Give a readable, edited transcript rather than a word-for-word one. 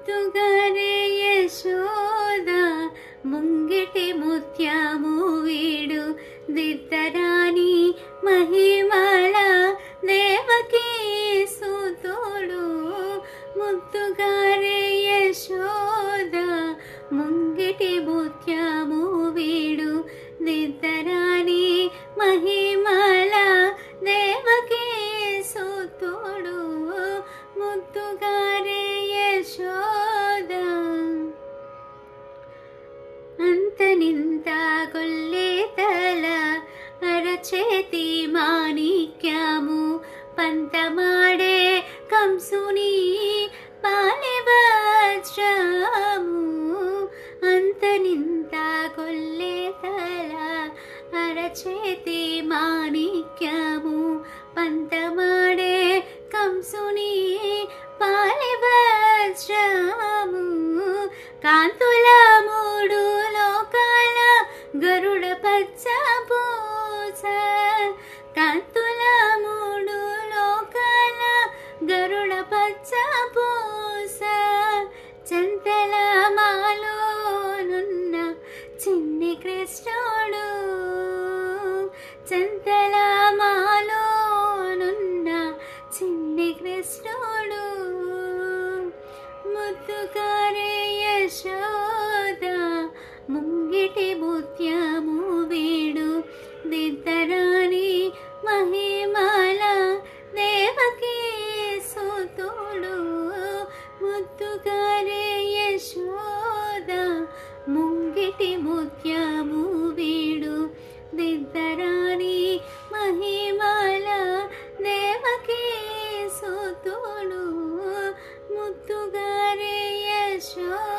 ముద్దుగారే యశోద ముంగిటి ముత్యము వీడు దిద్దరాని మహిమల దేవకీ సుతుడు. ముద్దుగారే యశోద ముంగిటి ముత్యము వీడు దిద్దరాని మహిమల దేవకీ సుతుడు. ముద్దుగారే యశోద అంతనింత కొల్లేతల అరచేతి మాణిక్యము పంతమాడే కంసుని పాలివజ్రము. అంతనింత కొల్లేతల అరచేతి మాణిక్యము పంతమాడే కంసుని పాలివజ్రము. కాంతుల మూడు లోకాల గరుడ పచ్చ పూస. కాంతుల మూడు లోకాల గరుడ పచ్చ పూస. చంతల మాలోనున్న చిన్ని కృష్ణుడు. చంతల మాలోనున్న చిన్ని కృష్ణుడు. ముద్దుగారే యశోద ముంగిటి ముత్యము వీడు దిద్దరాని మహిమల దేవకీ సుతుడు. ముద్దుగారే యశోద ముంగిటి ముత్యము వీడు దిద్దరాని మహిమల దేవకీ సుతుడు. ముద్దుగారే యశోద